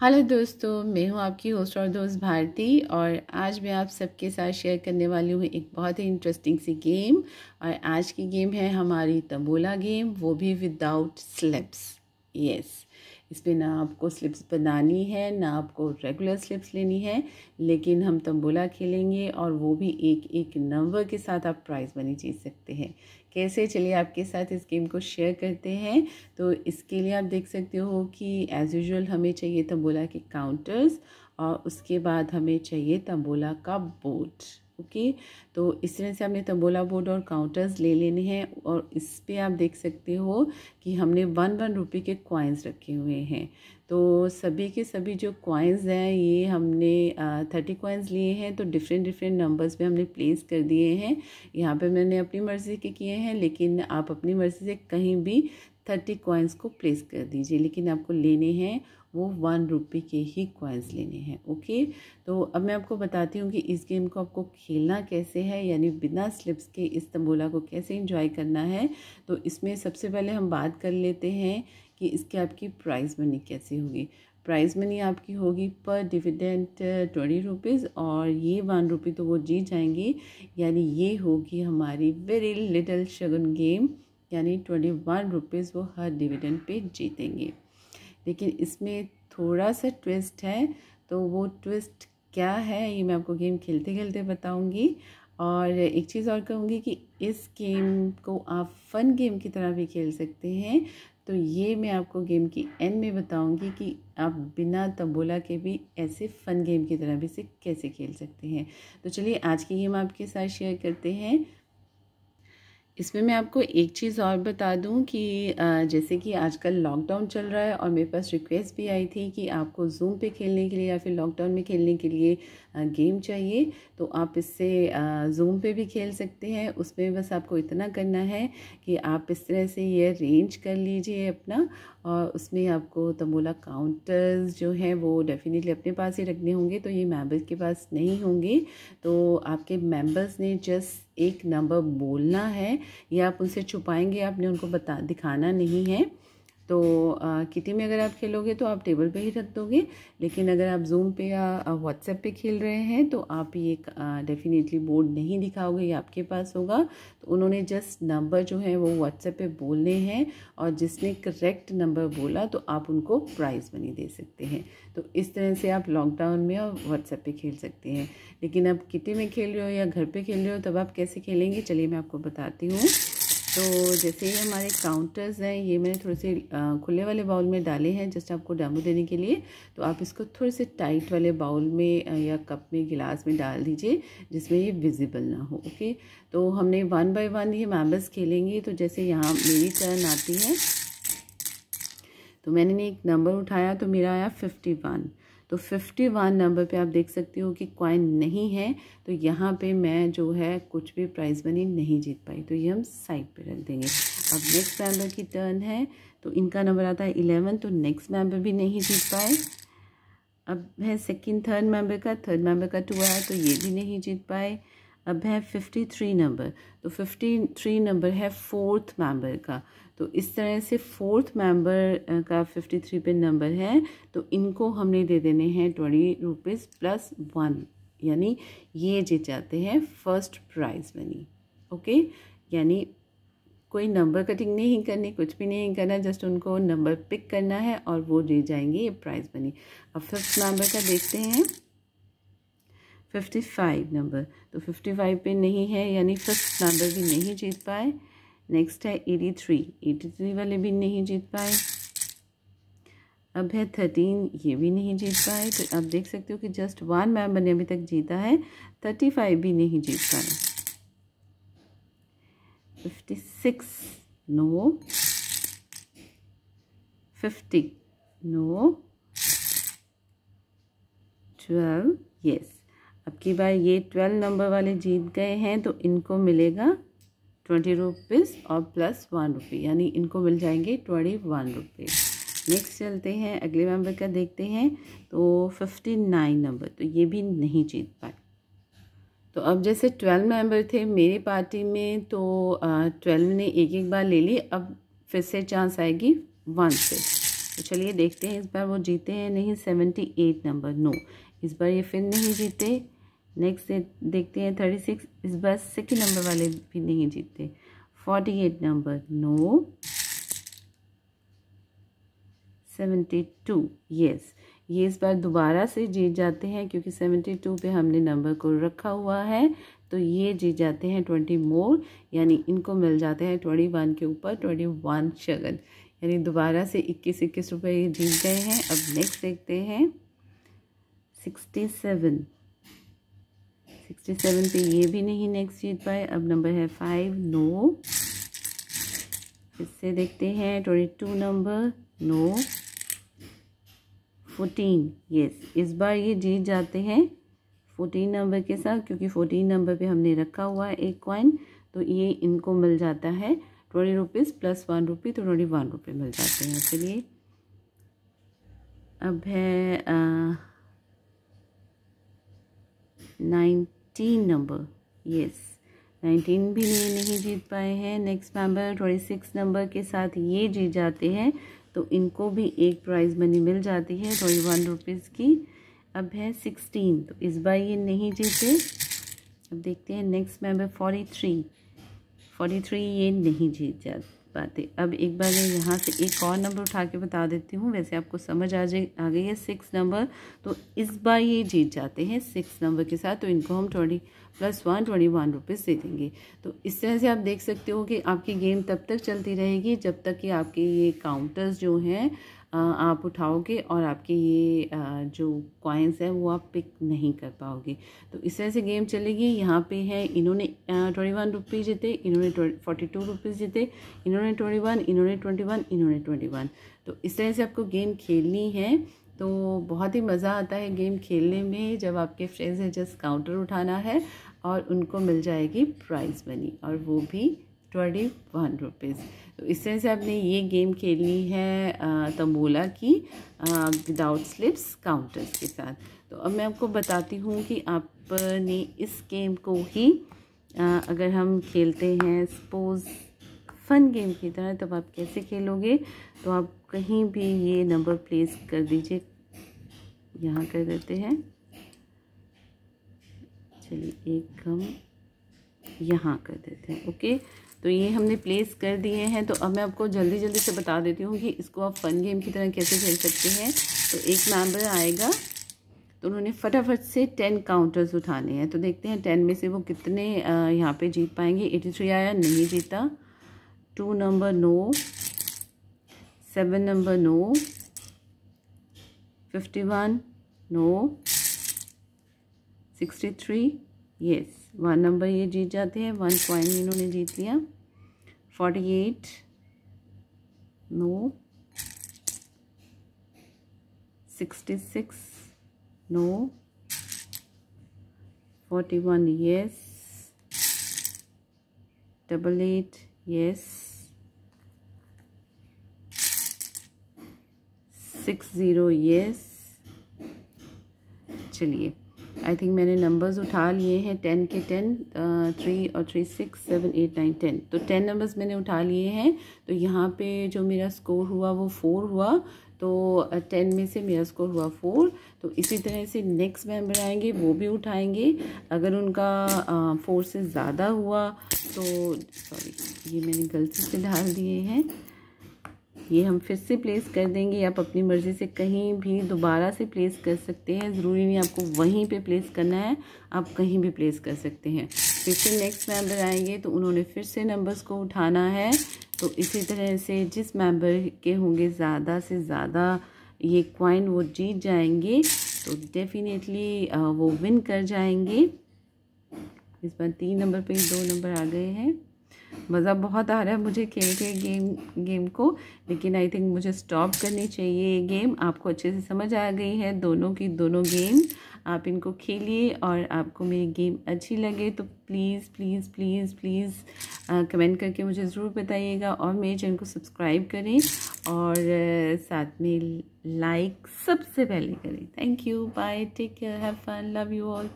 Hello दोस्तों, मैं हूं आपकी होस्ट और दोस्त भारती। और आज मैं आप सबके साथ शेयर करने वाली हूं एक बहुत ही इंटरेस्टिंग सी गेम। और आज की गेम है हमारी तंबोला गेम, वो भी विदाउट स्लिप्स। यस, इसमें ना आपको स्लिप्स बनानी है ना आपको रेगुलर स्लिप्स लेनी है, लेकिन हम तंबोला खेलेंगे और वो भी एक एक नंबर के साथ आप प्राइज़ मनी जीत सकते हैं। कैसे, चलिए आपके साथ इस गेम को शेयर करते हैं। तो इसके लिए आप देख सकते हो कि एज़ यूजुअल हमें चाहिए तंबोला के काउंटर्स और उसके बाद हमें चाहिए तंबोला का बोर्ड। ओके, तो इस तरह से हमने तंबोला बोर्ड और काउंटर्स ले लेने हैं। और इस पे आप देख सकते हो कि हमने 1 रुपये के कॉइन्स रखे हुए हैं। तो सभी के सभी जो कॉइन्स हैं ये हमने 30 कॉइन्स लिए हैं, तो डिफरेंट डिफरेंट नंबर्स पे हमने प्लेस कर दिए हैं। यहाँ पे मैंने अपनी मर्ज़ी के किए हैं, लेकिन आप अपनी मर्ज़ी से कहीं भी 30 कॉइन्स को प्लेस कर दीजिए, लेकिन आपको लेने हैं वो 1 रुपये के ही कॉइन्स लेने हैं। ओके, तो अब मैं आपको बताती हूँ कि इस गेम को आपको खेलना कैसे है, यानी बिना स्लिप्स के इस तंबोला को कैसे एंजॉय करना है। तो इसमें सबसे पहले हम बात कर लेते हैं कि इसकी आपकी प्राइज़ मनी कैसी होगी। प्राइज़ मनी आपकी होगी पर डिविडेंड 20 रुपीज़, और ये 1 रुपये तो वो जीत जाएंगी, यानी ये होगी हमारी वेरी लिटिल शगुन गेम, यानी 21 रुपीज़ वो हर डिविडेंड पे जीतेंगे। लेकिन इसमें थोड़ा सा ट्विस्ट है, तो वो ट्विस्ट क्या है ये मैं आपको गेम खेलते खेलते बताऊंगी। और एक चीज़ और कहूँगी कि इस गेम को आप फ़न गेम की तरह भी खेल सकते हैं। तो ये मैं आपको गेम की एंड में बताऊंगी कि आप बिना तंबोला के भी ऐसे फ़न गेम की तरह भी इसे कैसे खेल सकते हैं। तो चलिए आज की गेम आपके साथ शेयर करते हैं। इसमें मैं आपको एक चीज़ और बता दूं कि जैसे कि आजकल लॉकडाउन चल रहा है और मेरे पास रिक्वेस्ट भी आई थी कि आपको जूम पे खेलने के लिए या फिर लॉकडाउन में खेलने के लिए गेम चाहिए, तो आप इससे जूम पे भी खेल सकते हैं। उसमें बस आपको इतना करना है कि आप इस तरह से ये अरेंज कर लीजिए अपना, और उसमें आपको तंबोला काउंटर्स जो हैं वो डेफिनेटली अपने पास ही रखने होंगे, तो ये मेंबर्स के पास नहीं होंगे। तो आपके मेंबर्स ने जस्ट एक नंबर बोलना है, या आप उनसे छुपाएंगे, आपने उनको दिखाना नहीं है। तो किटी में अगर आप खेलोगे तो आप टेबल पे ही रख दोगे, लेकिन अगर आप जूम पे या व्हाट्सएप पे खेल रहे हैं तो आप ये डेफिनेटली बोर्ड नहीं दिखाओगे, ये आपके पास होगा। तो उन्होंने जस्ट नंबर जो है वो व्हाट्सएप पे बोलने हैं, और जिसने करेक्ट नंबर बोला तो आप उनको प्राइज़ मनी दे सकते हैं। तो इस तरह से आप लॉकडाउन में और व्हाट्सएप पे खेल सकते हैं। लेकिन आप किटी में खेल रहे हो या घर पे खेल रहे हो तब आप कैसे खेलेंगे, चलिए मैं आपको बताती हूँ। तो जैसे ये हमारे काउंटर्स हैं, ये मैंने थोड़े से खुले वाले बाउल में डाले हैं जस्ट आपको डेमो देने के लिए। तो आप इसको थोड़े से टाइट वाले बाउल में या कप में, गिलास में डाल दीजिए जिसमें ये विजिबल ना हो। ओके, तो हमने 1 बाय 1 ये मेंबर्स खेलेंगे। तो जैसे यहाँ मेरी टर्न आती है, तो मैंने एक नंबर उठाया तो मेरा आया 51। तो 51 नंबर पे आप देख सकते हो कि कॉइन नहीं है, तो यहाँ पे मैं जो है कुछ भी प्राइज़ मनी नहीं जीत पाई, तो ये हम साइड पे रख देंगे। अब नेक्स्ट मेंबर की टर्न है, तो इनका नंबर आता है 11, तो नेक्स्ट मेंबर भी नहीं जीत पाए। अब है सेकंड थर्ड मेंबर का 2 आया, तो ये भी नहीं जीत पाए। अब है 53 नंबर, तो 53 नंबर है फोर्थ मेंबर का। तो इस तरह से फोर्थ मेंबर का 53 पे नंबर है, तो इनको हमने दे देने हैं 20 रुपीज़ प्लस 1, यानी ये जीत जाते हैं फर्स्ट प्राइज़ मनी। ओके, यानी कोई नंबर कटिंग नहीं करनी, कुछ भी नहीं करना, जस्ट उनको नंबर पिक करना है और वो जीत जाएंगे ये प्राइज़ मनी। अब फिफ्थ मेंबर का देखते हैं, 55 नंबर, तो 55 पे नहीं है, यानी फर्स्ट मेंबर भी नहीं जीत पाए। नेक्स्ट है 83 वाले भी नहीं जीत पाए। अब है 13, ये भी नहीं जीत पाए। तो आप देख सकते हो कि जस्ट 1 मेंबर ने अभी तक जीता है, 35 भी नहीं जीत पाए। 56 नो, 50 नो, 12 यस। अब की बार ये 12 नंबर वाले जीत गए हैं, तो इनको मिलेगा 20 रुपीज़ और प्लस 1 रुपये, यानी इनको मिल जाएंगे 21 रुपये। नेक्स्ट चलते हैं, अगले मेंबर का देखते हैं। तो 59 नंबर, तो ये भी नहीं जीत पाए। तो अब जैसे 12 मेंबर थे मेरी पार्टी में, तो 12 ने एक एक बार ले ली। अब फिर से चांस आएगी 1 से, तो चलिए देखते हैं इस बार वो जीते हैं नहीं। 78 नंबर, नो, इस बार ये फिर नहीं जीते। नेक्स्ट देखते हैं 36, इस बार सेकेंड नंबर वाले भी नहीं जीते। 48 नंबर, नो। 72, यस, ये इस बार दोबारा से जीत जाते हैं क्योंकि 72 पे हमने नंबर को रखा हुआ है, तो ये जीत जाते हैं 20 मोर, यानी इनको मिल जाते हैं 21 के ऊपर 21 शगन, यानी दोबारा से 21 रुपये ये जीत गए हैं। अब नेक्स्ट देखते हैं 67 पे ये भी नहीं नेक्स्ट जीत पाए। अब नंबर है 5, नो। इससे देखते हैं 22 नंबर, नो। 14, यस, इस बार ये जीत जाते हैं 14 नंबर के साथ क्योंकि 14 नंबर पे हमने रखा हुआ है एक कॉइन, तो ये इनको मिल जाता है 20 रुपीज़ प्लस 1 रुपी, तो 21 रुपये मिल जाते हैं। चलिए अब है 19 नंबर, यस, 19 भी नहीं जीत पाए हैं। नेक्स्ट मेंबर 26 नंबर के साथ ये जीत जाते हैं, तो इनको भी एक प्राइज़ मनी मिल जाती है 21 रुपीज़ की। अब है 16, तो इस बार ये नहीं जीते। अब देखते हैं नेक्स्ट मेंबर 43 ये नहीं जीत जा पाते। अब एक बार मैं यहाँ से एक और नंबर उठा के बता देती हूँ, वैसे आपको समझ आ गई है। 6 नंबर, तो इस बार ये जीत जाते हैं 6 नंबर के साथ, तो इनको हम 20 प्लस 1 21 रुपीज़ दे देंगे। तो इस तरह से आप देख सकते हो कि आपकी गेम तब तक चलती रहेगी जब तक कि आपके ये काउंटर्स जो हैं आप उठाओगे और आपके ये जो कॉइन्स हैं वो आप पिक नहीं कर पाओगे। तो इस तरह से गेम चलेगी। यहाँ पे है इन्होंने 21 रुपये जीते, इन्होंने 42 रुपीज़ जीते, इन्होंने 21, इन्होंने 21, इन्होंने 21। तो इस तरह से आपको गेम खेलनी है। तो बहुत ही मज़ा आता है गेम खेलने में जब आपके फ्रेंड्स हैं, जस्ट काउंटर उठाना है और उनको मिल जाएगी प्राइज़ मनी, और वो भी 21 रुपीज़। तो इस तरह से आपने ये गेम खेलनी है तंबोला की विदाउट स्लिप्स काउंटर्स के साथ। तो अब मैं आपको बताती हूँ कि आपने इस गेम को ही अगर हम खेलते हैं सपोज़ फन गेम की तरह, तब आप कैसे खेलोगे। तो आप कहीं भी ये नंबर प्लेस कर दीजिए, यहाँ कर देते हैं। चलिए एक हम यहाँ कर देते हैं, ओके। तो ये हमने प्लेस कर दिए हैं। तो अब मैं आपको जल्दी से बता देती हूँ कि इसको आप फन गेम की तरह कैसे खेल सकते हैं। तो एक मेंबर आएगा, तो उन्होंने फटाफट से 10 काउंटर्स उठाने हैं। तो देखते हैं 10 में से वो कितने यहाँ पे जीत पाएंगे। 83 आया, नहीं जीता। 2 number, no. 7 number, no. 51, no. 63, yes, 1 number ये जीत जाते हैं, 1 कॉइन इन्होंने जीत लिया। 48, no. 66, no. 41, yes. 88, yes. 60, yes. चलिए, आई थिंक मैंने नंबर्स उठा लिए हैं 10 के 10, 3 और 3 6 7 8 9 10। तो 10 नंबर्स मैंने उठा लिए हैं। तो यहाँ पे जो मेरा स्कोर हुआ वो 4 हुआ। तो 10 में से मेरा स्कोर हुआ 4। तो इसी तरह से नेक्स्ट मेंबर आएंगे, वो भी उठाएंगे। अगर उनका 4 से ज़्यादा हुआ तो सॉरी, ये मैंने गलती से डाल दिए हैं, ये हम फिर से प्लेस कर देंगे। आप अपनी मर्ज़ी से कहीं भी दोबारा से प्लेस कर सकते हैं, ज़रूरी नहीं आपको वहीं पे प्लेस करना है, आप कहीं भी प्लेस कर सकते हैं। फिर से नेक्स्ट मेंबर आएंगे, तो उन्होंने फिर से नंबर्स को उठाना है। तो इसी तरह से जिस मेंबर के होंगे ज़्यादा से ज़्यादा ये कॉइन, वो जीत जाएंगे। तो डेफिनेटली वो विन कर जाएंगे। इस बार 3 नंबर पे 2 नंबर आ गए हैं। मज़ा बहुत आ रहा है मुझे खेल के गेम को, लेकिन आई थिंक मुझे स्टॉप करनी चाहिए ये गेम। आपको अच्छे से समझ आ गई है दोनों की दोनों गेम। आप इनको खेलिए, और आपको मेरी गेम अच्छी लगे तो please please please please comment करके मुझे ज़रूर बताइएगा, और मेरे चैनल को सब्सक्राइब करें, और साथ में लाइक सबसे पहले करें। Thank you, bye, take care, have fun, love you all.